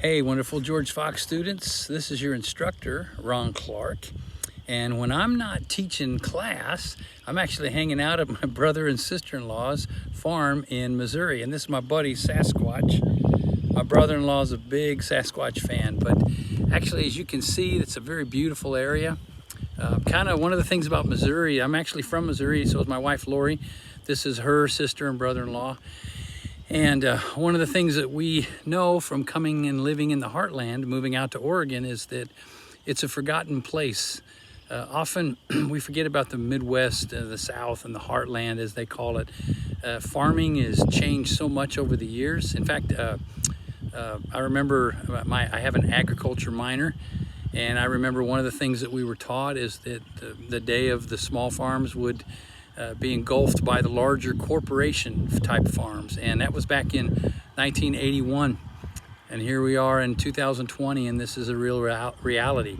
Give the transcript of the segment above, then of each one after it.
Hey, wonderful George Fox students. This is your instructor, Ron Clark. And when I'm not teaching class, I'm actually hanging out at my brother and sister-in-law's farm in Missouri. And this is my buddy, Sasquatch. My brother-in-law is a big Sasquatch fan. But actually, as you can see, it's a very beautiful area. Kind of one of the things about Missouri, I'm actually from Missouri, so is my wife, Lori. This is her sister and brother-in-law. And one of the things that we know from coming and living in the heartland, moving out to Oregon, is that it's a forgotten place. Often we forget about the Midwest, the South, and the heartland, as they call it. Farming has changed so much over the years. In fact, I remember I have an agriculture minor, and I remember one of the things that we were taught is that the day of the small farms would be engulfed by the larger corporation type farms, and that was back in 1981, and here we are in 2020, and this is a real reality.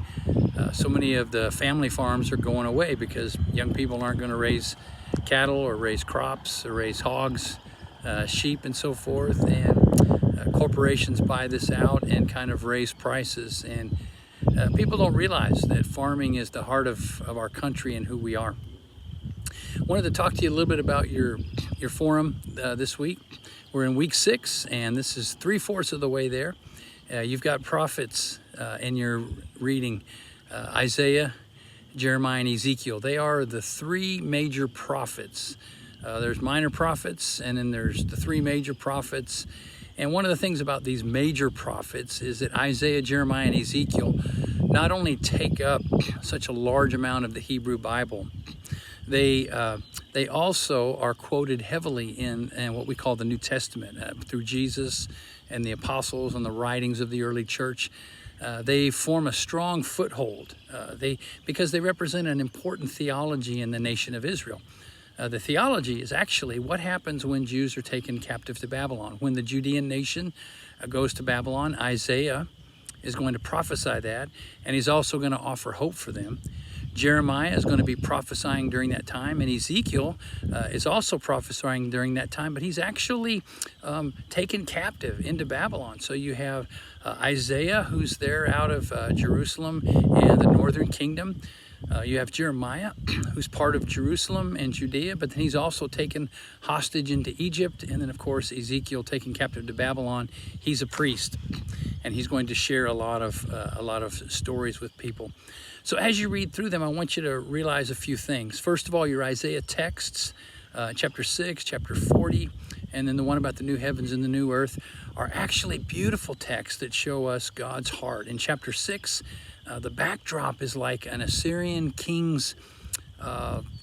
So many of the family farms are going away because young people aren't going to raise cattle or raise crops or raise hogs, sheep and so forth, and corporations buy this out and kind of raise prices, and people don't realize that farming is the heart of our country and who we are. Wanted to talk to you a little bit about your forum this week. We're in week 6, and this is 3/4 of the way there. You've got prophets in your reading, Isaiah, Jeremiah, and Ezekiel. They are the 3 major prophets. There's minor prophets, and then there's the 3 major prophets. And one of the things about these major prophets is that Isaiah, Jeremiah, and Ezekiel not only take up such a large amount of the Hebrew Bible, they also are quoted heavily in what we call the New Testament through Jesus and the apostles and the writings of the early church. They form a strong foothold because they represent an important theology in the nation of Israel. The theology is actually what happens when Jews are taken captive to Babylon. When the Judean nation goes to Babylon, Isaiah is going to prophesy that, and he's also going to offer hope for them. Jeremiah is going to be prophesying during that time, and Ezekiel is also prophesying during that time, but he's actually taken captive into Babylon. So you have Isaiah, who's there out of Jerusalem and the northern kingdom. You have Jeremiah, who's part of Jerusalem and Judea, but then he's also taken hostage into Egypt. And then, of course, Ezekiel taken captive to Babylon. He's a priest, and he's going to share a lot of stories with people. So as you read through them, I want you to realize a few things. First of all, your Isaiah texts, chapter 6, chapter 40, and then the one about the new heavens and the new earth, are actually beautiful texts that show us God's heart. In chapter 6, the backdrop is like an Assyrian king's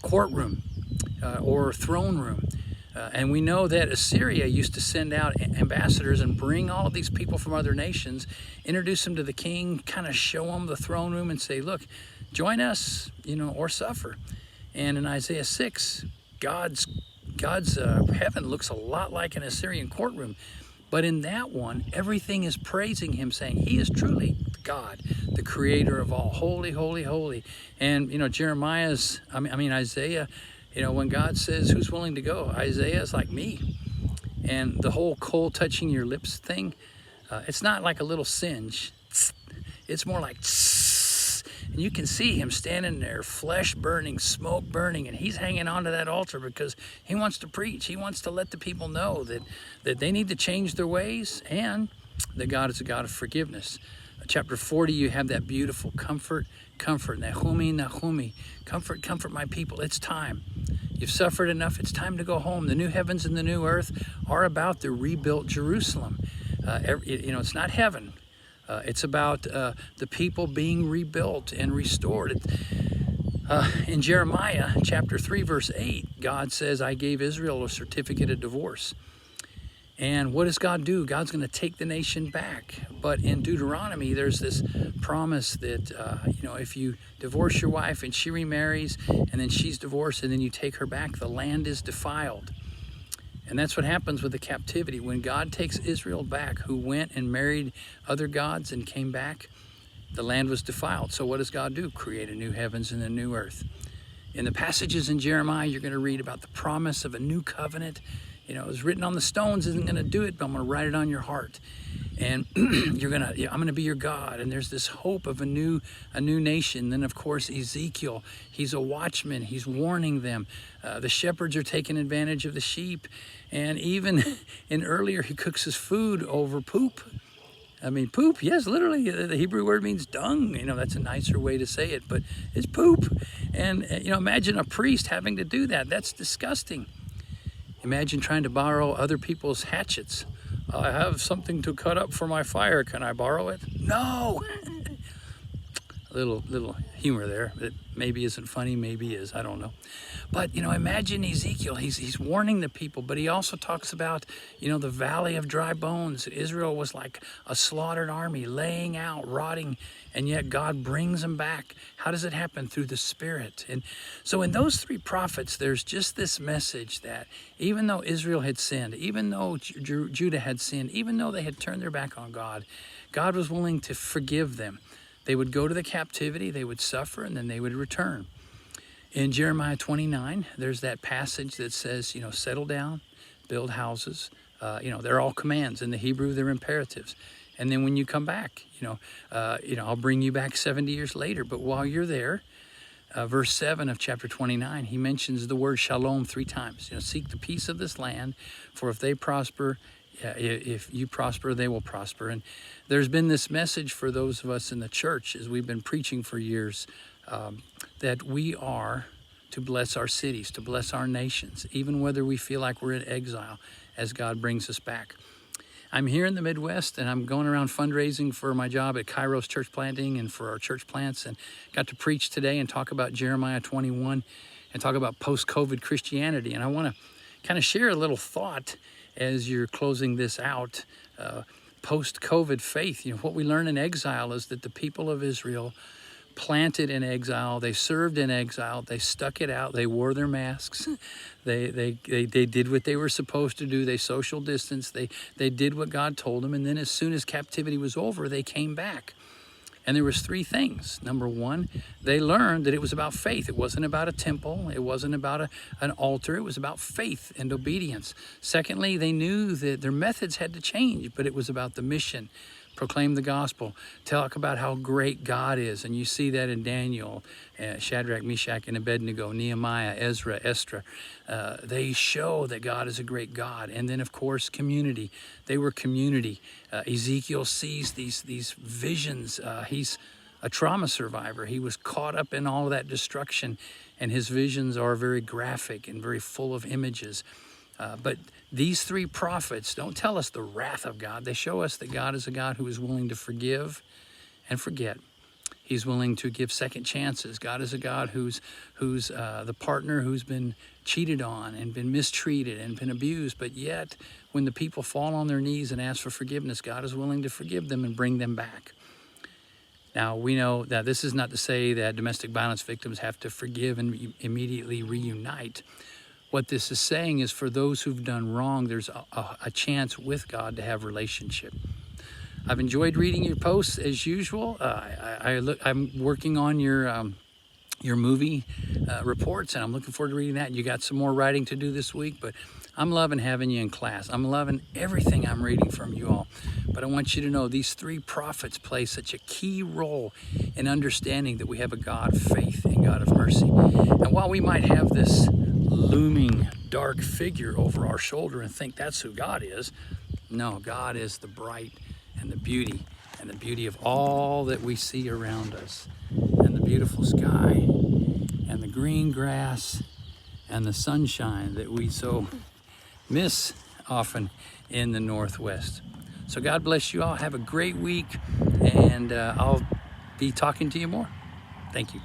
courtroom or throne room. And we know that Assyria used to send out ambassadors and bring all of these people from other nations, introduce them to the king, kind of show them the throne room and say, look, join us, or suffer. And in Isaiah 6, God's heaven looks a lot like an Assyrian courtroom. But in that one, everything is praising him, saying he is truly God, the creator of all. Holy, holy, holy. And, Isaiah, when God says, who's willing to go? Isaiah is like me. And the whole coal touching your lips thing, it's not like a little singe. It's more like and you can see him standing there, flesh burning, smoke burning, and he's hanging onto that altar because he wants to preach. He wants to let the people know that they need to change their ways and that God is a God of forgiveness. Chapter 40, you have that beautiful comfort, Nahumi, Nahumi, comfort my people. It's time. You've suffered enough. It's time to go home. The new heavens and the new earth are about the rebuilt Jerusalem. It's not heaven. It's about the people being rebuilt and restored. In Jeremiah chapter 3, verse 8, God says, I gave Israel a certificate of divorce. And what does God do? God's going to take the nation back. But in Deuteronomy, there's this promise that, if you divorce your wife and she remarries and then she's divorced and then you take her back, the land is defiled. And that's what happens with the captivity. When God takes Israel back, who went and married other gods and came back, the land was defiled. So what does God do? Create a new heavens and a new earth. In the passages in Jeremiah, you're going to read about the promise of a new covenant. It was written on the stones, isn't going to do it, but I'm going to write it on your heart. and I'm gonna be your God. And there's this hope of a new nation. Then of course Ezekiel, he's a watchman. He's warning them. The shepherds are taking advantage of the sheep, and even in earlier he cooks his food over poop. I mean, poop, yes, literally, the Hebrew word means dung. That's a nicer way to say it, but it's poop. And, imagine a priest having to do that. That's disgusting. Imagine trying to borrow other people's hatchets. I have something to cut up for my fire. Can I borrow it? No! little humor there that maybe isn't funny, maybe is, I don't know. But imagine Ezekiel, he's warning the people, but he also talks about the valley of dry bones. Israel was like a slaughtered army laying out, rotting, and yet God brings them back. How does it happen? Through the Spirit. And so in those three prophets, there's just this message that even though Israel had sinned, even though Judah had sinned, even though they had turned their back on God, God was willing to forgive them. They would go to the captivity, they would suffer, and then they would return. In Jeremiah 29, there's that passage that says, settle down, build houses. They're all commands. In the Hebrew, they're imperatives. And then when you come back, I'll bring you back 70 years later. But while you're there, verse 7 of chapter 29, he mentions the word shalom 3 times. Seek the peace of this land, for if they prosper, if you prosper, they will prosper. And there's been this message for those of us in the church, as we've been preaching for years, that we are to bless our cities, to bless our nations, even whether we feel like we're in exile, as God brings us back. I'm here in the Midwest, and I'm going around fundraising for my job at Kairos Church Planting and for our church plants, and got to preach today and talk about Jeremiah 21 and talk about post-COVID Christianity. And I want to kind of share a little thought as you're closing this out. Post-COVID faith, what we learn in exile is that the people of Israel planted in exile, they served in exile, they stuck it out, they wore their masks, they did what they were supposed to do, they social distanced, they did what God told them, and then as soon as captivity was over, they came back. And there was 3 things. Number 1, they learned that it was about faith. It wasn't about a temple. It wasn't about an altar. It was about faith and obedience. Secondly, they knew that their methods had to change, but it was about the mission. Proclaim the gospel. Talk about how great God is. And you see that in Daniel, Shadrach, Meshach, and Abednego, Nehemiah, Ezra, Esther. They show that God is a great God. And then, of course, community. They were community. Ezekiel sees these visions. He's a trauma survivor. He was caught up in all of that destruction, and his visions are very graphic and very full of images. But these 3 prophets don't tell us the wrath of God. They show us that God is a God who is willing to forgive and forget. He's willing to give second chances. God is a God who's the partner who's been cheated on and been mistreated and been abused. But yet, when the people fall on their knees and ask for forgiveness, God is willing to forgive them and bring them back. Now, we know that this is not to say that domestic violence victims have to forgive and immediately reunite. What this is saying is for those who've done wrong, there's a chance with God to have relationship. I've enjoyed reading your posts as usual. I'm working on your movie reports, and I'm looking forward to reading that. You got some more writing to do this week, but I'm loving having you in class. I'm loving everything I'm reading from you all. But I want you to know these 3 prophets play such a key role in understanding that we have a God of faith and God of mercy. And while we might have this looming dark figure over our shoulder and think that's who God is, no, God is the bright and the beauty of all that we see around us, and the beautiful sky and the green grass and the sunshine that we so miss often in the Northwest. So God bless you all. Have a great week, and I'll be talking to you more. Thank you.